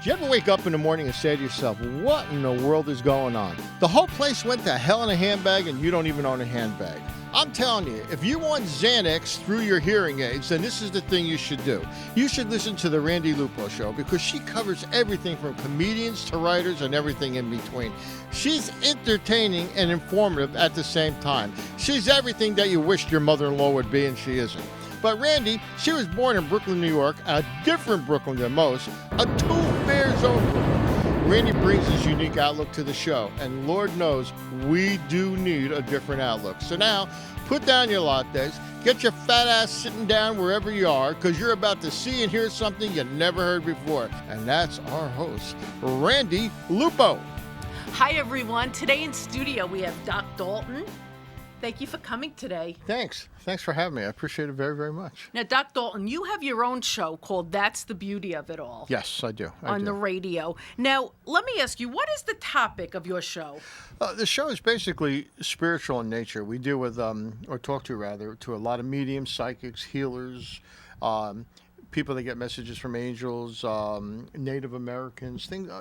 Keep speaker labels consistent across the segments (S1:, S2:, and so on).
S1: Do you ever wake up in the morning and say to yourself, what in the world is going on? The whole place went to hell in a handbag and you don't even own a handbag. I'm telling you, if you want Xanax through your hearing aids, then this is the thing you should do. You should listen to the Randi Lupo Show because she covers everything from comedians to writers and everything in between. She's entertaining and informative at the same time. She's everything that you wished your mother-in-law would be, and she isn't. But Randi, she was born in Brooklyn, New York, a different Brooklyn than most, a 2 bears over. Randi brings his unique outlook to the show, and Lord knows we do need a different outlook. So now, put down your lattes, get your fat ass sitting down wherever you are, because you're about to see and hear something you never heard before. And that's our host, Randi Lupo.
S2: Hi, everyone. Today in studio, we have Doc Dalton. Thank you for coming today.
S1: Thanks for having me. I appreciate it very, very much.
S2: Now, Doc Dalton, you have your own show called That's the Beauty of It All.
S1: Yes, I do.
S2: On the radio. Now, let me ask you, what is the topic of your show?
S1: The show is basically spiritual in nature. We deal with, or talk to rather, to a lot of mediums, psychics, healers, people that get messages from angels, Native Americans, things.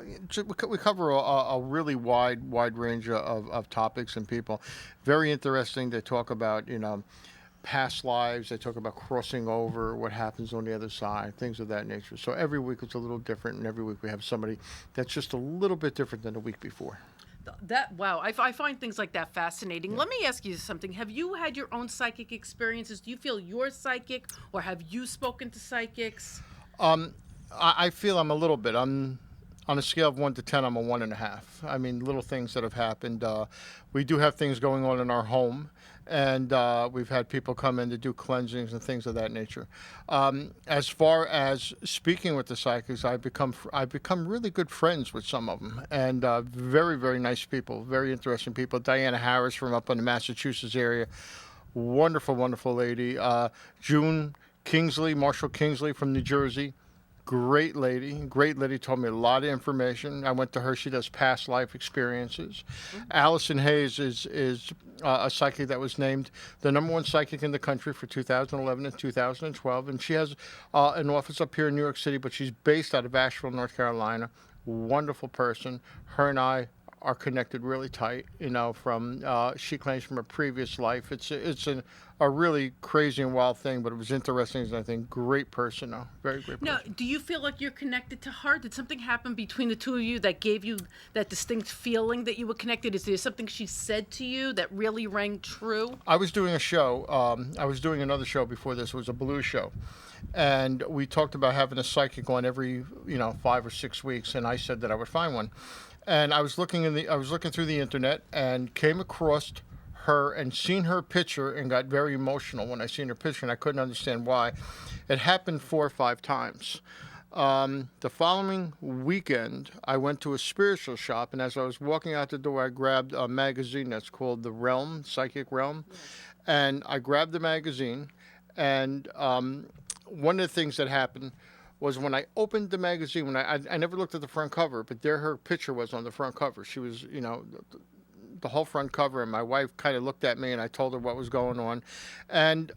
S1: We cover a really wide range of topics and people. Very interesting. They talk about, past lives. They talk about crossing over, what happens on the other side, things of that nature. So every week it's a little different, and every week we have somebody that's just a little bit different than the week before.
S2: Wow, I find things like that fascinating. Yeah. Let me ask you something. Have you had your own psychic experiences? Do you feel you're psychic, or have you spoken to psychics?
S1: I feel I'm a little bit. I'm on a scale of 1 to 10. I'm a 1.5. I mean, little things that have happened. We do have things going on in our home, and we've had people come in to do cleansings and things of that nature. As far as speaking with the psychics, I've become really good friends with some of them, and very, very nice people, very interesting people. Diana Harris from up in the Massachusetts area, wonderful, wonderful lady. June Kingsley, Marshall Kingsley from New Jersey. Great lady, told me a lot of information. I went to her. She does past life experiences. Mm-hmm. Allison Hayes is a psychic that was named the #1 psychic in the country for 2011 and 2012. And she has an office up here in New York City, but she's based out of Asheville, North Carolina. Wonderful person. Her and I are connected really tight, from, she claims from a previous life. It's a really crazy and wild thing, but it was interesting, and I think great person, though. Very great person.
S2: Now, do you feel like you're connected to her? Did something happen between the two of you that gave you that distinct feeling that you were connected? Is there something she said to you that really rang true?
S1: I was doing a show. I was doing another show before this. It was a blues show. And we talked about having a psychic on every, 5 or 6 weeks, and I said that I would find one. And I was looking through the internet and came across her and seen her picture and got very emotional when I seen her picture, and I couldn't understand why. It happened 4 or 5 times. The following weekend, I went to a spiritual shop, and as I was walking out the door, I grabbed a magazine that's called The Realm, Psychic Realm, yes. And I grabbed the magazine, and one of the things that happened was when I opened the magazine, when I never looked at the front cover, but there her picture was on the front cover. She was, the whole front cover, and my wife kind of looked at me, and I told her what was going on. And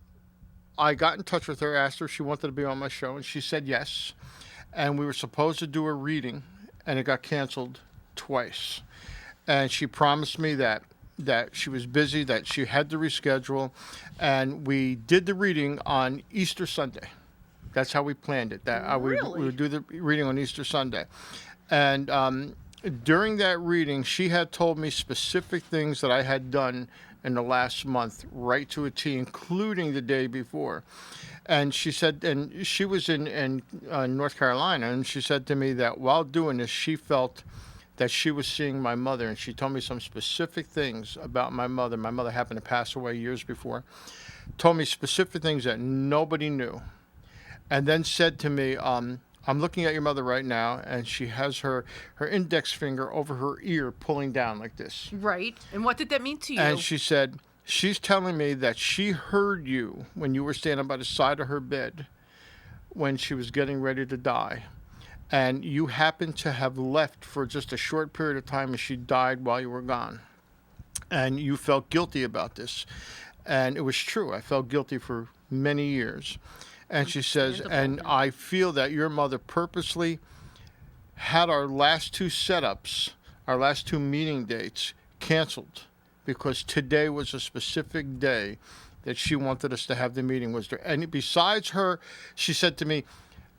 S1: I got in touch with her, asked her if she wanted to be on my show, and she said yes. And we were supposed to do a reading, and it got canceled twice. And she promised me that she was busy, that she had to reschedule, and we did the reading on Easter Sunday. That's how we planned it.
S2: Really?
S1: We would do the reading on Easter Sunday. And during that reading, she had told me specific things that I had done in the last month, right to a T, including the day before. And she said, and she was in North Carolina, and she said to me that while doing this, she felt that she was seeing my mother, and she told me some specific things about my mother. My mother happened to pass away years before. Told me specific things that nobody knew. And then said to me, I'm looking at your mother right now, and she has her index finger over her ear pulling down like this.
S2: Right. And what did that mean to you?
S1: And she said, she's telling me that she heard you when you were standing by the side of her bed when she was getting ready to die. And you happened to have left for just a short period of time, and she died while you were gone. And you felt guilty about this. And it was true. I felt guilty for many years. And she says, and I feel that your mother purposely had our last two setups, our last two meeting dates canceled because today was a specific day that she wanted us to have the meeting. Was there any besides her? She said to me,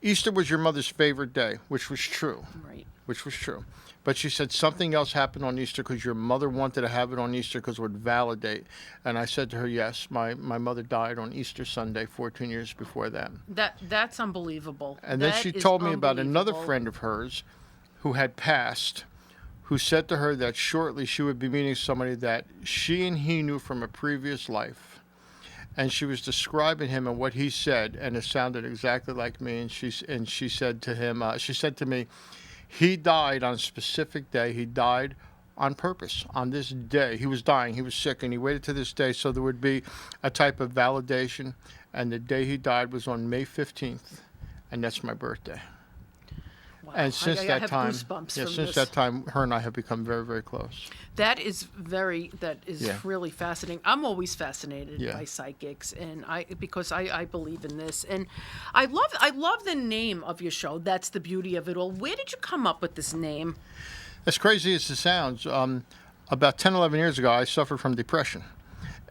S1: Easter was your mother's favorite day, which was true.
S2: Right.
S1: Which was true. But she said something else happened on Easter because your mother wanted to have it on Easter because it would validate. And I said to her, yes, my mother died on Easter Sunday 14 years before that.
S2: That's unbelievable.
S1: And then she told me about another friend of hers who had passed, who said to her that shortly she would be meeting somebody that she and he knew from a previous life. And she was describing him and what he said, and it sounded exactly like me. And she said to him, she said to me, he died on a specific day. He died on purpose on this day. He was dying. He was sick, and he waited to this day so there would be a type of validation. And the day he died was on May 15th, and that's my birthday.
S2: Wow.
S1: And since
S2: I
S1: that
S2: have
S1: time,
S2: goosebumps
S1: yeah,
S2: from
S1: since
S2: this.
S1: that time, her and I have become very, very close.
S2: That is
S1: Yeah.
S2: really fascinating. I'm always fascinated
S1: Yeah.
S2: by psychics, and because I believe in this, and I love the name of your show. That's the beauty of it all. Where did you come up with this name?
S1: As crazy as it sounds, about 10, 11 years ago, I suffered from depression,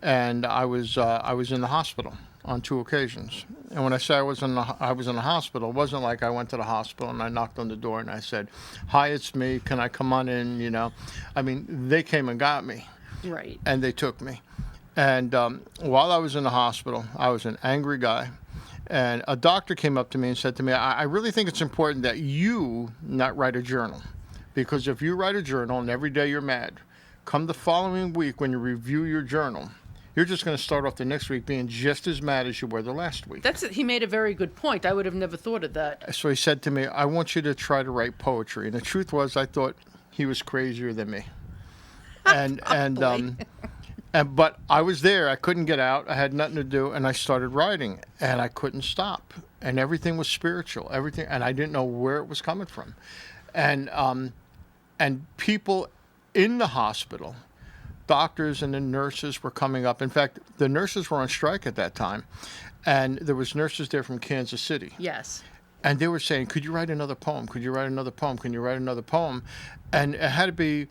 S1: and I was in the hospital on 2 occasions. And when I say I was in the hospital, it wasn't like I went to the hospital and I knocked on the door and I said, "Hi, it's me. Can I come on in?" You know, I mean, they came and got me,
S2: Right.
S1: and they took me. And while I was in the hospital, I was an angry guy. And a doctor came up to me and said to me, I really think it's important that you not write a journal. Because if you write a journal and every day you're mad, come the following week when you review your journal, you're just going to start off the next week being just as mad as you were the last week.
S2: He made a very good point. I would have never thought of that.
S1: So he said to me, I want you to try to write poetry. And the truth was, I thought he was crazier than me. But I was there. I couldn't get out. I had nothing to do, and I started writing, and I couldn't stop. And everything was spiritual, everything, and I didn't know where it was coming from. And people in the hospital, doctors and the nurses were coming up. In fact, the nurses were on strike at that time, and there was nurses there from Kansas City.
S2: Yes.
S1: And they were saying, could you write another poem? Could you write another poem? Can you write another poem? And it had to be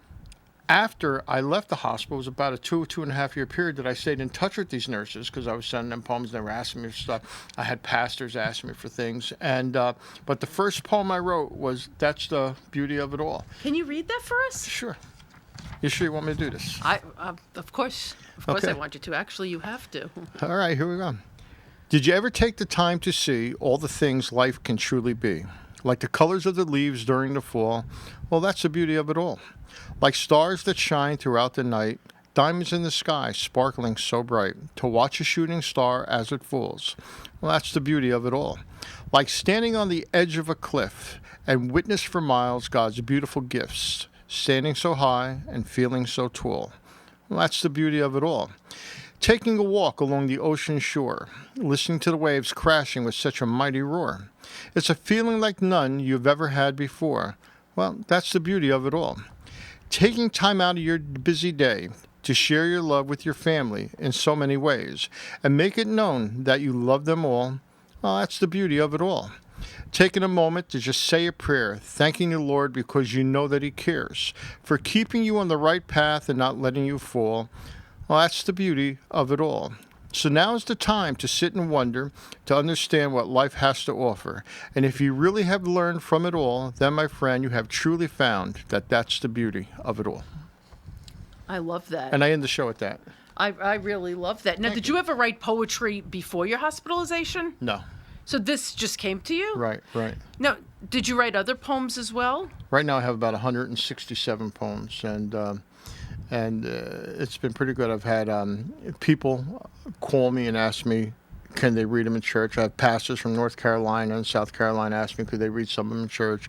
S1: after I left the hospital. It was about a 2.5 year period that I stayed in touch with these nurses because I was sending them poems. They were asking me for stuff. I had pastors asking me for things. And but the first poem I wrote was "That's the Beauty of It All."
S2: Can you read that for us?
S1: Sure. You sure you want me to do this?
S2: Of course,
S1: Okay.
S2: I want you to. Actually, you have to.
S1: All right, here we go. Did you ever take the time to see all the things life can truly be? Like the colors of the leaves during the fall? Well, that's the beauty of it all. Like stars that shine throughout the night, diamonds in the sky sparkling so bright, to watch a shooting star as it falls. Well, that's the beauty of it all. Like standing on the edge of a cliff and witness for miles God's beautiful gifts, standing so high and feeling so tall. Well, that's the beauty of it all. Taking a walk along the ocean shore, listening to the waves crashing with such a mighty roar. It's a feeling like none you've ever had before. Well, that's the beauty of it all. Taking time out of your busy day to share your love with your family in so many ways and make it known that you love them all. Well, that's the beauty of it all. Taking a moment to just say a prayer, thanking the Lord because you know that He cares for keeping you on the right path and not letting you fall. Well, that's the beauty of it all. So now is the time to sit and wonder, to understand what life has to offer. And if you really have learned from it all, then, my friend, you have truly found that that's the beauty of it all.
S2: I love that.
S1: And I end the show with that.
S2: I really love that. Now, did you ever write poetry before your hospitalization?
S1: No.
S2: So this just came to you?
S1: Right.
S2: Now, did you write other poems as well?
S1: Right now I have about 167 poems, and it's been pretty good. I've had people call me and ask me, can they read them in church? I have pastors from North Carolina and South Carolina ask me, could they read some of them in church?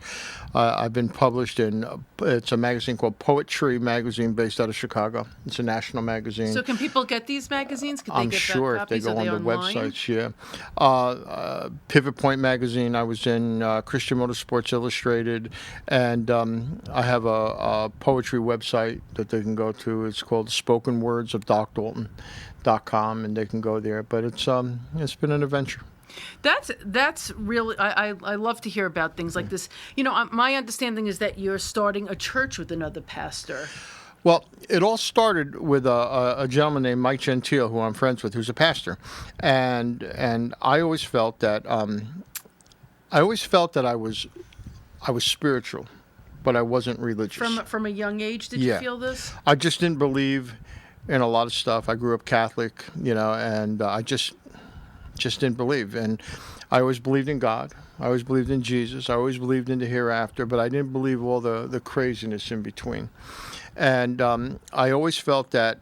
S1: I've been published in, it's a magazine called Poetry Magazine based out of Chicago. It's a national magazine.
S2: So can people get these magazines? Could they
S1: I'm
S2: get
S1: sure
S2: that
S1: if they
S2: copies?
S1: go
S2: Are
S1: on
S2: they
S1: the
S2: online?
S1: websites, yeah. Pivot Point magazine, I was in Christian Motorsports Illustrated, and I have a poetry website that they can go to. It's called Spoken Words of Doc Dalton.com, and they can go there. But it's been an adventure.
S2: That's really I love to hear about things like this. My understanding is that you're starting a church with another pastor.
S1: Well, it all started with a gentleman named Mike Gentile, who I'm friends with, who's a pastor, and I always felt that I was spiritual, but I wasn't religious.
S2: From a young age, did you feel this?
S1: I just didn't believe in a lot of stuff. I grew up Catholic, and I just didn't believe. And I always believed in God. I always believed in Jesus. I always believed in the hereafter, but I didn't believe all the craziness in between. And I always felt that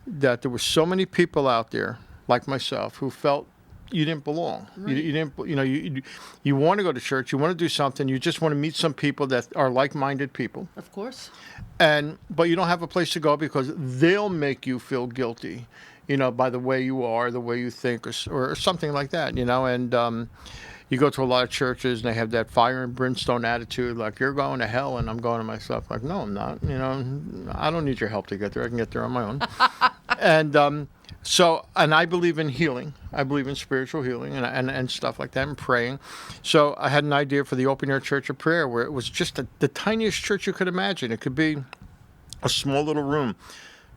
S1: there were so many people out there like myself who felt you didn't belong.
S2: Right.
S1: You didn't. You want to go to church. You want to do something. You just want to meet some people that are like-minded people.
S2: Of course.
S1: But you don't have a place to go because they'll make you feel guilty, by the way you are, the way you think, or something like that. And you go to a lot of churches and they have that fire and brimstone attitude, like you're going to hell and I'm going to myself. Like, no, I'm not. I don't need your help to get there. I can get there on my own. And I believe in healing. I believe in spiritual healing and stuff like that, and praying. So I had an idea for the open air church of prayer, where it was just the tiniest church you could imagine. It could be a small little room,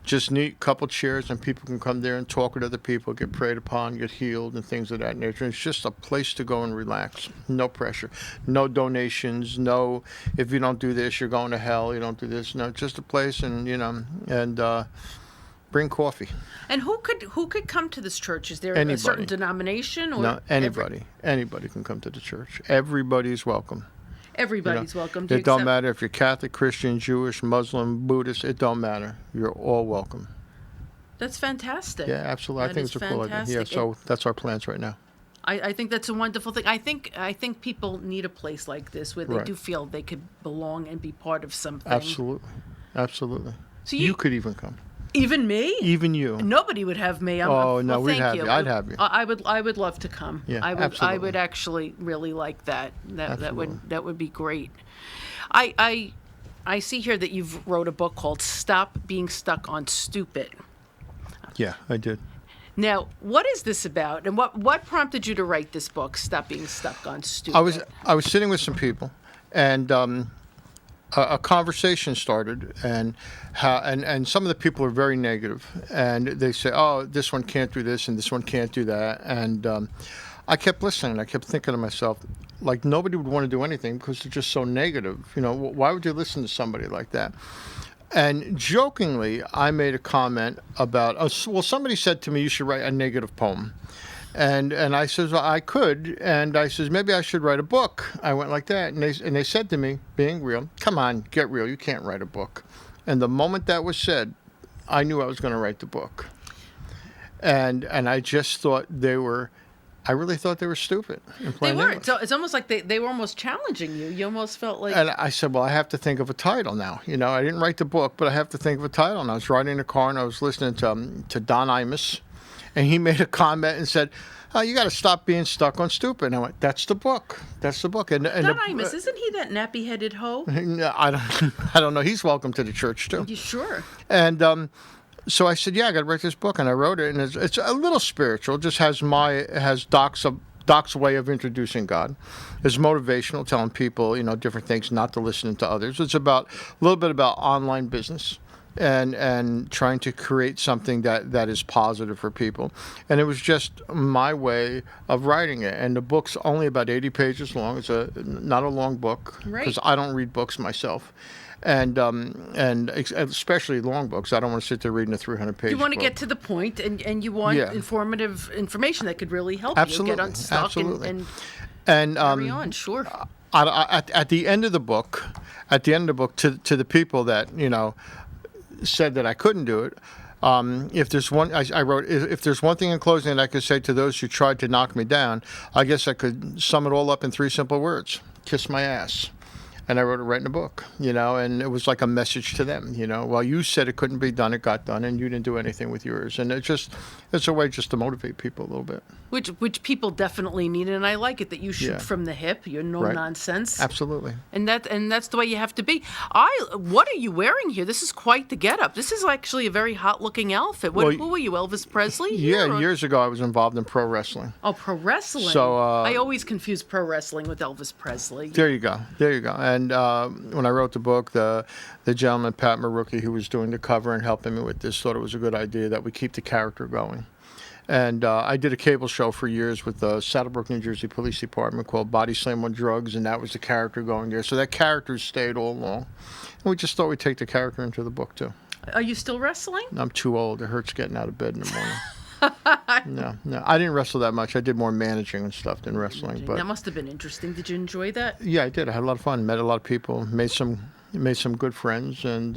S1: just neat couple chairs, and people can come there and talk with other people, get prayed upon, get healed, and things of that nature. It's just a place to go and relax. No pressure, no donations, no, if you don't do this, you're going to hell. You don't do this. No, just a place, and bring coffee.
S2: And who could come to this church? Is there
S1: Anybody.
S2: A certain denomination? Or
S1: no, anybody. Anybody can come to the church. Everybody's welcome.
S2: Everybody's welcome.
S1: It don't matter if you're Catholic, Christian, Jewish, Muslim, Buddhist. It don't matter. You're all welcome.
S2: That's fantastic.
S1: Yeah, absolutely. I think it's a cool idea. Yeah, so that's our plans right now.
S2: I think that's a wonderful thing. I think people need a place like this where they
S1: Right.
S2: do feel they could belong and be part of something.
S1: Absolutely.
S2: So
S1: you could even come.
S2: Even me?
S1: Even you.
S2: Nobody would have me.
S1: No,
S2: well,
S1: we'd
S2: thank
S1: have you. I'd have you.
S2: I would love to come.
S1: Yeah,
S2: I
S1: absolutely.
S2: would actually really like that.
S1: Absolutely.
S2: That would be great. I see here that you've wrote a book called Stop Being Stuck on Stupid.
S1: Yeah, I did.
S2: Now, what is this about, and what prompted you to write this book, Stop Being Stuck on Stupid?
S1: I was sitting with some people, and a conversation started, and some of the people are very negative, and they say, "Oh, this one can't do this, and this one can't do that," and I kept listening. I kept thinking to myself, like, nobody would want to do anything because they're just so negative. Why would you listen to somebody like that? And jokingly, I made a comment about, somebody said to me, you should write a negative poem. And I says, well, I could. And I says, maybe I should write a book. I went like that. And they said to me, being real, come on, get real. You can't write a book. And the moment that was said, I knew I was going to write the book. And I just thought I really thought they were stupid.
S2: They weren't. So it's almost like they were almost challenging you. You almost felt like...
S1: And I said, well, I have to think of a title now. I didn't write the book, but I have to think of a title. And I was riding in the car, and I was listening to Don Imus, and he made a comment and said, oh, you got to stop being stuck on stupid. And I went, that's the book. That's the book. And
S2: Don Imus, isn't he that nappy-headed hoe?
S1: I don't know. He's welcome to the church, too.
S2: You sure?
S1: And... So I said, yeah, I got to write this book, and I wrote it, and it's a little spiritual. It just has Doc's way of introducing God. It's motivational, telling people, different things, not to listen to others. It's a little bit about online business and trying to create something that is positive for people. And it was just my way of writing it. And the book's only about 80 pages long. It's not a long book, because I don't read books myself. And especially long books. I don't want to sit there reading a 300-page
S2: You want to
S1: book.
S2: get to the point, and you want informative information that could really help you get unstuck and carry on. Sure.
S1: At the end of the book, to the people that said that I couldn't do it. If there's one, I wrote, if there's one thing in closing that I could say to those who tried to knock me down, I guess I could sum it all up in 3 simple words: kiss my ass. and I wrote it right in a book, and it was like a message to them, Well, you said it couldn't be done, it got done, and you didn't do anything with yours. And it's a way just to motivate people a little bit.
S2: Which people definitely need, and I like it that you shoot
S1: Yeah.
S2: from the hip. You're no
S1: Right.
S2: nonsense.
S1: Absolutely.
S2: And that's the way you have to be. What are you wearing here? This is quite the getup. This is actually a very hot looking outfit.
S1: Well,
S2: Who were you, Elvis Presley?
S1: Yeah,
S2: here, or-
S1: years ago I was involved in pro wrestling.
S2: Oh, pro wrestling.
S1: So,
S2: I always confuse pro wrestling with Elvis Presley.
S1: There you go. And when I wrote the book, the gentleman, Pat Marucki, who was doing the cover and helping me with this, thought it was a good idea that we keep the character going. And I did a cable show for years with the Saddlebrook, New Jersey Police Department called Body Slam on Drugs, and that was the character going there. So that character stayed all along. And we just thought we'd take the character into the book, too.
S2: Are you still wrestling?
S1: I'm too old. It hurts getting out of bed in the morning. No. I didn't wrestle that much. I did more managing and stuff than wrestling. But
S2: That must have been interesting. Did you enjoy that?
S1: yeah, I did. I had a lot of fun. Met a lot of people. Made some good friends, and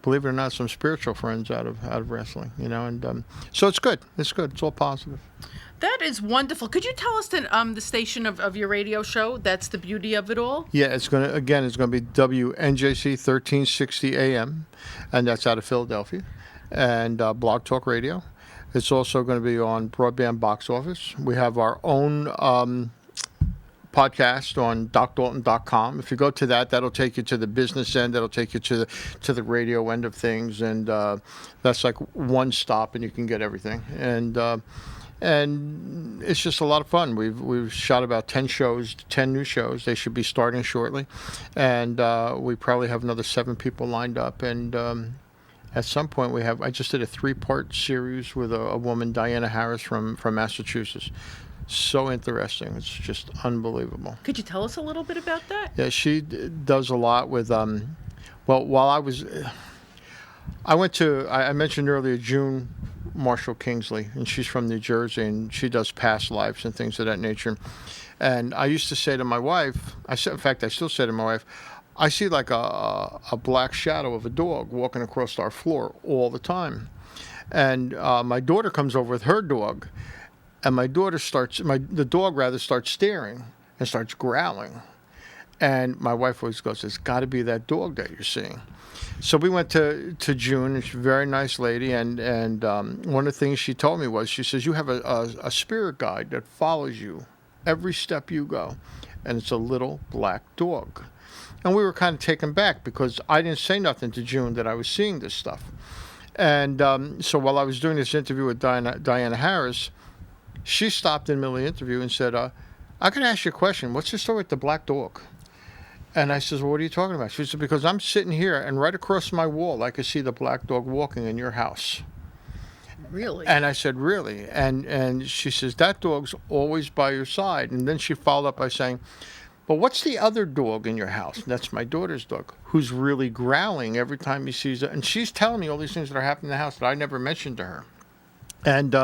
S1: believe it or not, some spiritual friends out of wrestling. And so it's good. It's good. It's all positive.
S2: That is wonderful. Could you tell us the station of your radio show? That's the beauty of it all.
S1: Yeah, it's gonna be WNJC 1360 AM, and that's out of Philadelphia, and Blog Talk Radio. It's also going to be on Broadband Box Office. We have our own podcast on docdalton.com. If you go to that, that'll take you to the business end. That'll take you to the radio end of things, and that's like one stop, and you can get everything. And it's just a lot of fun. We've shot about 10 new shows. They should be starting shortly, and we probably have another 7 people lined up. And at some point, I just did a 3-part series with a woman, Diana Harris from Massachusetts. So interesting. It's just unbelievable.
S2: Could you tell us a little bit about that?
S1: Yeah, she does a lot with, while I mentioned earlier June Marshall Kingsley, and she's from New Jersey, and she does past lives and things of that nature. And I used to say to my wife, I still say to my wife, I see like a black shadow of a dog walking across our floor all the time. And my daughter comes over with her dog, and the dog starts staring and starts growling. And my wife always goes, "It's got to be that dog that you're seeing." So we went to June, and she's a very nice lady, and one of the things she told me was, she says, "You have a spirit guide that follows you every step you go, and it's a little black dog." And we were kind of taken back because I didn't say nothing to June that I was seeing this stuff. And so while I was doing this interview with Diana Harris, she stopped in the middle of the interview and said, "I can ask you a question. What's the story with the black dog?" And I says, "Well, what are you talking about?" She said, "Because I'm sitting here, and right across my wall, I could see the black dog walking in your house."
S2: Really?
S1: And I said, "Really?" And she says, "That dog's always by your side." And then she followed up by saying, "But what's the other dog in your house?" And that's my daughter's dog, who's really growling every time he sees it. And she's telling me all these things that are happening in the house that I never mentioned to her. And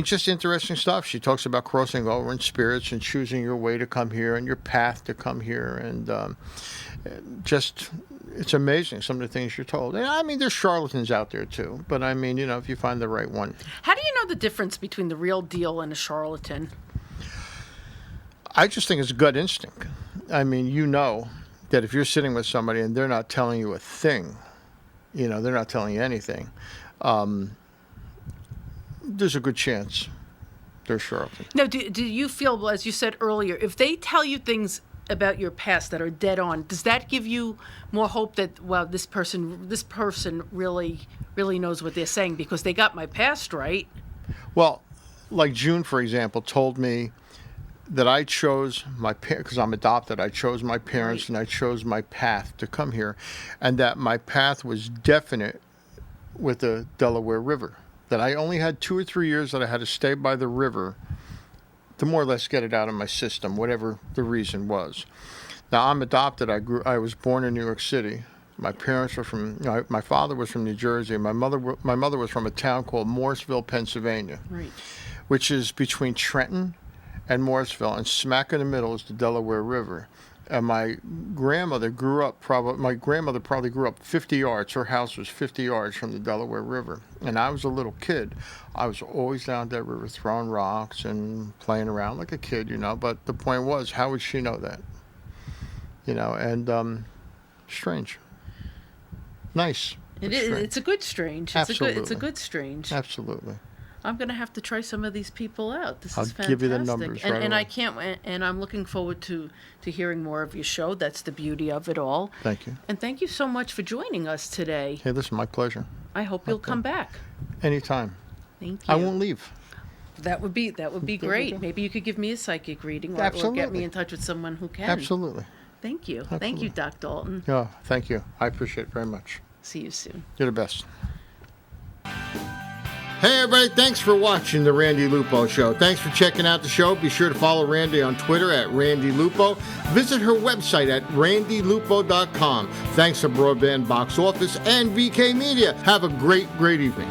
S1: just interesting stuff. She talks about crossing over in spirits and choosing your way to come here and your path to come here. And it's amazing some of the things you're told. And there's charlatans out there too. But if you find the right one.
S2: How do you know the difference between the real deal and a charlatan?
S1: I just think it's gut instinct. That if you're sitting with somebody and they're not telling you a thing, they're not telling you anything, there's a good chance they're charlatan.
S2: Now, do you feel, as you said earlier, if they tell you things about your past that are dead on, does that give you more hope that, well, this person really knows what they're saying because they got my past right?
S1: Well, like June, for example, told me that I chose because I'm adopted, I chose my parents, right, and I chose my path to come here, and that my path was definite with the Delaware River. That I only had 2 or 3 years that I had to stay by the river to more or less get it out of my system, whatever the reason was. Now, I'm adopted. I was born in New York City. My parents were my father was from New Jersey. My mother was from a town called Morrisville, Pennsylvania,
S2: right,
S1: which is between Trenton and Morrisville, and smack in the middle is the Delaware River. And my grandmother probably grew up 50 yards. Her house was 50 yards from the Delaware River. And I was a little kid. I was always down that river throwing rocks and playing around like a kid, But the point was, how would she know that? and strange. Nice.
S2: It
S1: but
S2: is.
S1: strange.
S2: It's a good strange. It's
S1: Absolutely.
S2: a good strange.
S1: Absolutely.
S2: I'm gonna have to try some of these people out. This
S1: I'll
S2: is fantastic.
S1: give you the numbers right
S2: and
S1: away.
S2: I can't. And I'm looking forward to hearing more of your show. That's the beauty of it all.
S1: Thank you.
S2: And thank you so much for joining us today.
S1: Hey, listen, my pleasure.
S2: I hope you'll come back.
S1: Anytime.
S2: Thank you.
S1: I won't leave.
S2: That would be great. Maybe you could give me a psychic reading, or get
S1: Absolutely.
S2: me in touch with someone who can.
S1: Absolutely.
S2: Thank you. Thank you, Doc Dalton.
S1: Yeah, thank you. I appreciate it very much.
S2: See you soon.
S1: You're the best. Hey everybody, thanks for watching the Randi Lupo Show. Thanks for checking out the show. Be sure to follow Randi on Twitter at Randi Lupo. Visit her website at randilupo.com. Thanks to Broadband Box Office and VK Media. Have a great evening.